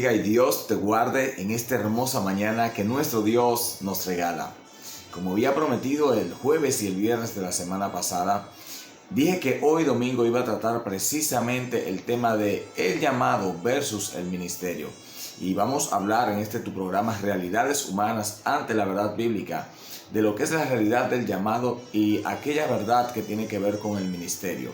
bendiga y Dios te guarde en esta hermosa mañana que nuestro Dios nos regala. Como había prometido el jueves y el viernes de la semana pasada, dije que hoy domingo iba a tratar precisamente el tema de el llamado versus el ministerio. Y vamos a hablar en tu programa Realidades Humanas ante la Verdad Bíblica, de lo que es la realidad del llamado y aquella verdad que tiene que ver con el ministerio.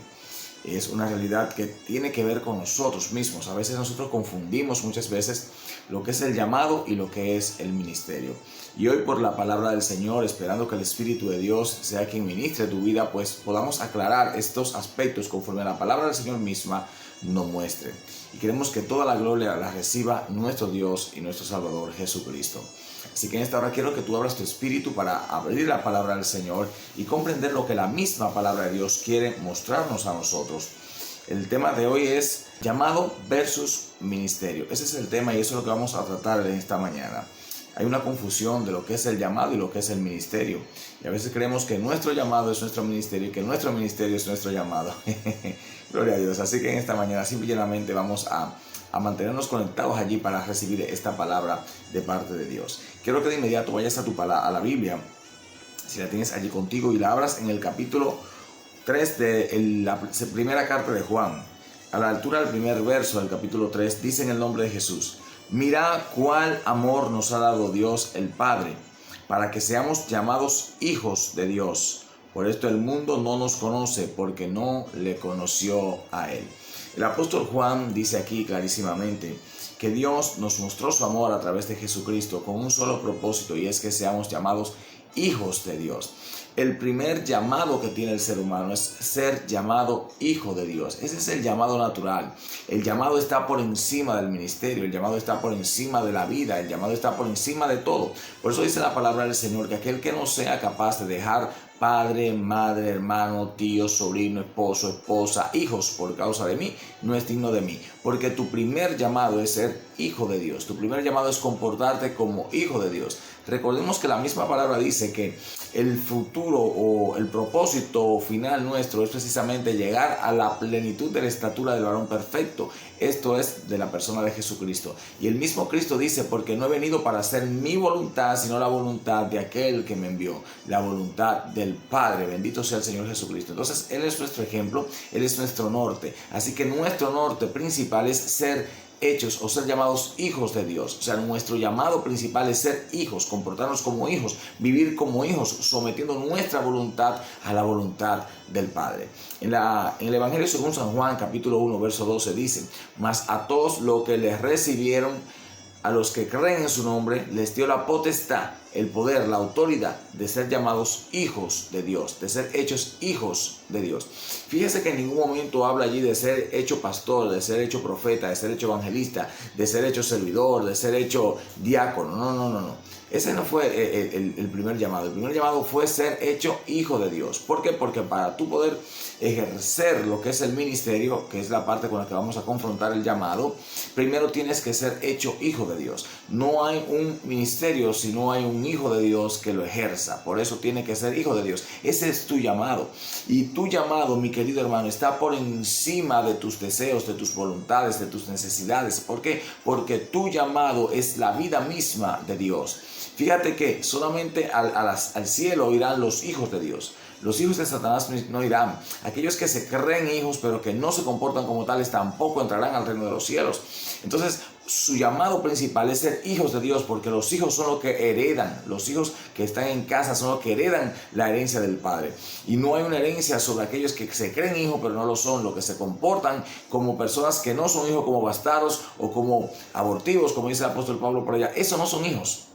Es una realidad que tiene que ver con nosotros mismos. A veces nosotros confundimos muchas veces lo que es el llamado y lo que es el ministerio. Y hoy, por la palabra del Señor, esperando que el Espíritu de Dios sea quien ministre tu vida, pues podamos aclarar estos aspectos conforme a la palabra del Señor misma nos muestre. Y queremos que toda la gloria la reciba nuestro Dios y nuestro Salvador Jesucristo. Así que en esta hora quiero que tú abras tu espíritu para abrir la palabra del Señor y comprender lo que la misma palabra de Dios quiere mostrarnos a nosotros. El tema de hoy es llamado versus ministerio. Ese es el tema y eso es lo que vamos a tratar en esta mañana. Hay una confusión de lo que es el llamado y lo que es el ministerio. Y a veces creemos que nuestro llamado es nuestro ministerio y que nuestro ministerio es nuestro llamado. Gloria a Dios. Así que en esta mañana simplemente vamos a mantenernos conectados allí para recibir esta palabra de parte de Dios. Quiero que de inmediato vayas a la Biblia, si la tienes allí contigo, y la abras en el capítulo 3 de la primera carta de Juan. A la altura del primer verso del capítulo 3 dice en el nombre de Jesús: mirad cuál amor nos ha dado Dios el Padre, para que seamos llamados hijos de Dios. Por esto el mundo no nos conoce, porque no le conoció a Él. El apóstol Juan dice aquí clarísimamente que Dios nos mostró su amor a través de Jesucristo con un solo propósito, y es que seamos llamados hijos de Dios. El primer llamado que tiene el ser humano es ser llamado hijo de Dios. Ese es el llamado natural. El llamado está por encima del ministerio, el llamado está por encima de la vida, el llamado está por encima de todo. Por eso dice la palabra del Señor que aquel que no sea capaz de dejar padre, madre, hermano, tío, sobrino, esposo, esposa, hijos por causa de mí, no es digno de mí. Porque tu primer llamado es ser hijo de Dios. Tu primer llamado es comportarte como hijo de Dios. Recordemos que la misma palabra dice que el futuro o el propósito final nuestro es precisamente llegar a la plenitud de la estatura del varón perfecto. Esto es de la persona de Jesucristo. Y el mismo Cristo dice: porque no he venido para hacer mi voluntad, sino la voluntad de aquel que me envió, la voluntad del Padre. Bendito sea el Señor Jesucristo. Entonces Él es nuestro ejemplo, Él es nuestro norte. Así que nuestro norte principal es ser hechos o ser llamados hijos de Dios. O sea, nuestro llamado principal es ser hijos, comportarnos como hijos, vivir como hijos, sometiendo nuestra voluntad a la voluntad del Padre. En el Evangelio según San Juan, capítulo 1, verso 12, dice: mas a todos los que les recibieron, a los que creen en su nombre, les dio la potestad, el poder, la autoridad de ser llamados hijos de Dios, de ser hechos hijos de Dios. Fíjese que en ningún momento habla allí de ser hecho pastor, de ser hecho profeta, de ser hecho evangelista, de ser hecho servidor, de ser hecho diácono. No. Ese no fue el primer llamado. El primer llamado fue ser hecho hijo de Dios. ¿Por qué? Porque para tú poder ejercer lo que es el ministerio, que es la parte con la que vamos a confrontar el llamado, primero tienes que ser hecho hijo de Dios. No hay un ministerio si no hay un hijo de Dios que lo ejerza. Por eso tiene que ser hijo de Dios. Ese es tu llamado. Y tu llamado, mi querido hermano, está por encima de tus deseos, de tus voluntades, de tus necesidades. ¿Por qué? Porque tu llamado es la vida misma de Dios. Fíjate que solamente al cielo irán los hijos de Dios. Los hijos de Satanás no irán. Aquellos que se creen hijos pero que no se comportan como tales tampoco entrarán al reino de los cielos. Entonces, su llamado principal es ser hijos de Dios, porque los hijos son los que heredan. Los hijos que están en casa son los que heredan la herencia del Padre. Y no hay una herencia sobre aquellos que se creen hijos pero no lo son, los que se comportan como personas que no son hijos, como bastardos o como abortivos, como dice el apóstol Pablo por allá. Esos no son hijos.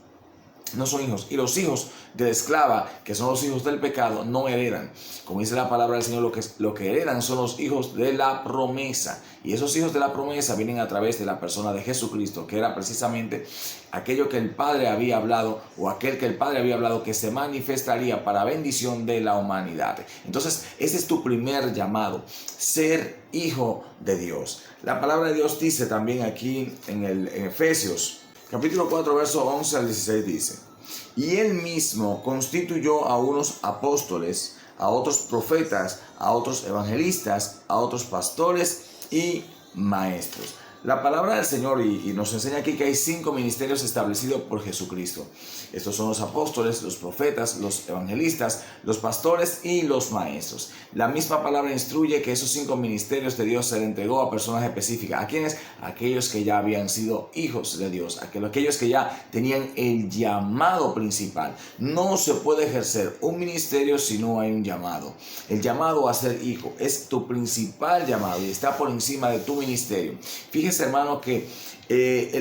No son hijos. Y los hijos de la esclava, que son los hijos del pecado, no heredan. Como dice la palabra del Señor, lo que heredan son los hijos de la promesa. Y esos hijos de la promesa vienen a través de la persona de Jesucristo, que era precisamente aquello que el Padre había hablado, o aquel que el Padre había hablado, que se manifestaría para bendición de la humanidad. Entonces, ese es tu primer llamado, ser hijo de Dios. La palabra de Dios dice también aquí en Efesios, capítulo 4, verso 11 al 16 dice: y Él mismo constituyó a unos apóstoles, a otros profetas, a otros evangelistas, a otros pastores y maestros. La palabra del Señor y nos enseña aquí que hay 5 ministerios establecidos por Jesucristo. Estos son los apóstoles, los profetas, los evangelistas, los pastores y los maestros. La misma palabra instruye que esos 5 ministerios de Dios se le entregó a personas específicas. ¿A quiénes? Aquellos que ya habían sido hijos de Dios, aquellos que ya tenían el llamado principal. No se puede ejercer un ministerio si no hay un llamado. El llamado a ser hijo es tu principal llamado y está por encima de tu ministerio. Fíjese, hermano, que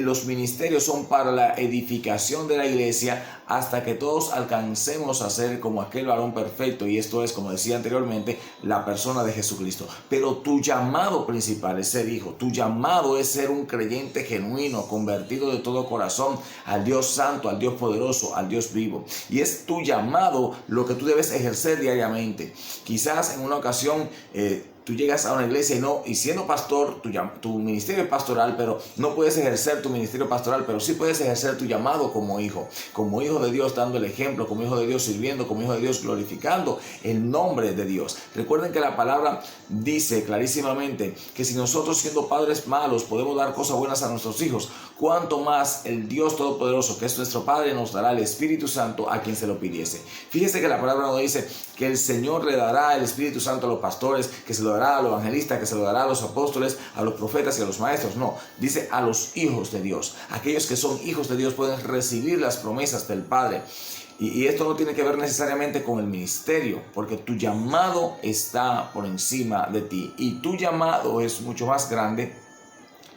los ministerios son para la edificación de la iglesia hasta que todos alcancemos a ser como aquel varón perfecto, y esto es, como decía anteriormente, la persona de Jesucristo. Pero tu llamado principal es ser hijo, tu llamado es ser un creyente genuino, convertido de todo corazón al Dios santo, al Dios poderoso, al Dios vivo, y es tu llamado lo que tú debes ejercer diariamente. Quizás en una ocasión tú llegas a una iglesia y siendo pastor, tu ministerio es pastoral, pero no puedes ejercer tu ministerio pastoral, pero sí puedes ejercer tu llamado como hijo de Dios, dando el ejemplo, como hijo de Dios sirviendo, como hijo de Dios glorificando el nombre de Dios. Recuerden que la palabra dice clarísimamente que si nosotros, siendo padres malos, podemos dar cosas buenas a nuestros hijos, cuánto más el Dios Todopoderoso, que es nuestro Padre, nos dará el Espíritu Santo a quien se lo pidiese. Fíjese que la palabra nos dice que el Señor le dará el Espíritu Santo a los pastores, que se lo dará a los evangelistas, que se lo dará a los apóstoles, a los profetas y a los maestros. No, dice a los hijos de Dios. Aquellos que son hijos de Dios pueden recibir las promesas del Padre. Y esto no tiene que ver necesariamente con el ministerio, porque tu llamado está por encima de ti. Y tu llamado es mucho más grande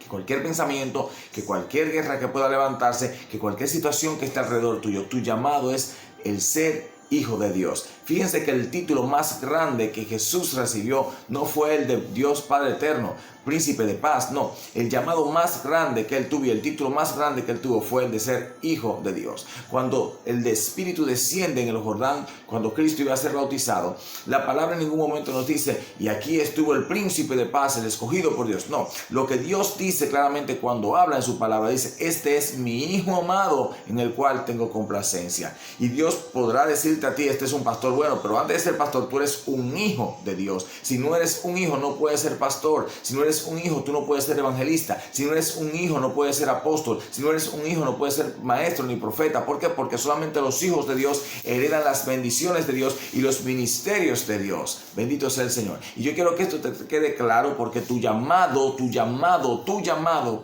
que cualquier pensamiento, que cualquier guerra que pueda levantarse, que cualquier situación que esté alrededor tuyo. Tu llamado es el ser hijo de Dios. Fíjense que el título más grande que Jesús recibió no fue el de Dios Padre Eterno, Príncipe de Paz. No, el llamado más grande que él tuvo y el título más grande que él tuvo fue el de ser hijo de Dios. Cuando el Espíritu desciende en el Jordán, cuando Cristo iba a ser bautizado, la palabra en ningún momento nos dice, y aquí estuvo el Príncipe de Paz, el escogido por Dios. No, lo que Dios dice claramente cuando habla en su palabra, dice, este es mi Hijo amado en el cual tengo complacencia. Y Dios podrá decirte a ti, este es un pastor bueno, pero antes de ser pastor, tú eres un hijo de Dios. Si no eres un hijo, no puedes ser pastor. Si no eres un hijo, tú no puedes ser evangelista. Si no eres un hijo, no puedes ser apóstol. Si no eres un hijo, no puedes ser maestro ni profeta. ¿Por qué? Porque solamente los hijos de Dios heredan las bendiciones de Dios y los ministerios de Dios. Bendito sea el Señor. Y yo quiero que esto te quede claro, porque tu llamado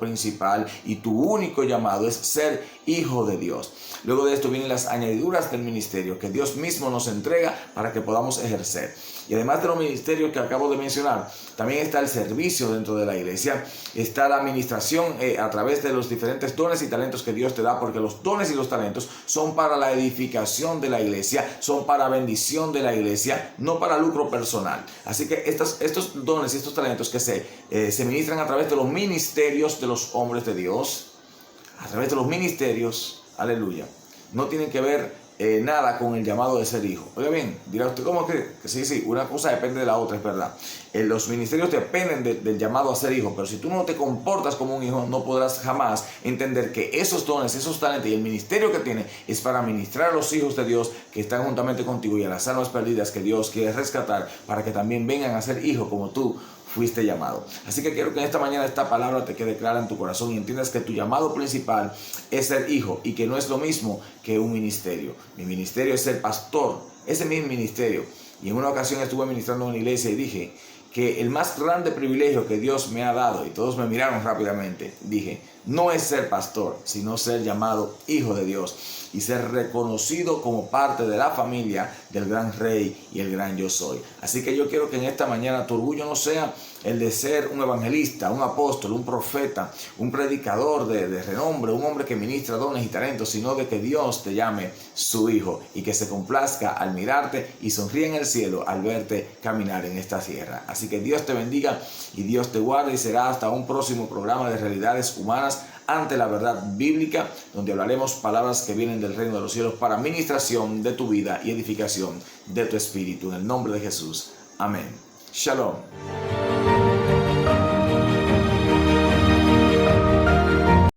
principal y tu único llamado es ser hijo de Dios. Luego de esto vienen las añadiduras del ministerio que Dios mismo nos entrega para que podamos ejercer. Y además de los ministerios que acabo de mencionar, también está el servicio dentro de la iglesia, está la administración a través de los diferentes dones y talentos que Dios te da, porque los dones y los talentos son para la edificación de la iglesia, son para bendición de la iglesia, no para lucro personal. Así que estos dones y estos talentos que se ministran a través de los ministerios de los hombres de Dios, a través de los ministerios, aleluya, no tienen que ver nada con el llamado de ser hijo. Oiga bien, dirá usted, ¿cómo que sí, una cosa depende de la otra? Es verdad. Los ministerios dependen del llamado a ser hijo, pero si tú no te comportas como un hijo, no podrás jamás entender que esos dones, esos talentos y el ministerio que tiene es para ministrar a los hijos de Dios que están juntamente contigo y a las almas perdidas que Dios quiere rescatar para que también vengan a ser hijos como tú fuiste llamado. Así que quiero que en esta mañana esta palabra te quede clara en tu corazón y entiendas que tu llamado principal es ser hijo y que no es lo mismo que un ministerio. Mi ministerio es ser pastor, ese es mi ministerio. Y en una ocasión estuve ministrando en una iglesia y dije que el más grande privilegio que Dios me ha dado, y todos me miraron rápidamente, dije, no es ser pastor, sino ser llamado hijo de Dios y ser reconocido como parte de la familia del gran Rey y el gran Yo Soy. Así que yo quiero que en esta mañana tu orgullo no sea el de ser un evangelista, un apóstol, un profeta, un predicador de renombre, un hombre que ministra dones y talentos, sino de que Dios te llame su hijo y que se complazca al mirarte y sonríe en el cielo al verte caminar en esta tierra. Así que Dios te bendiga y Dios te guarde, y será hasta un próximo programa de Realidades Humanas ante la verdad bíblica, donde hablaremos palabras que vienen del reino de los cielos para ministración de tu vida y edificación de tu espíritu. En el nombre de Jesús. Amén. Shalom.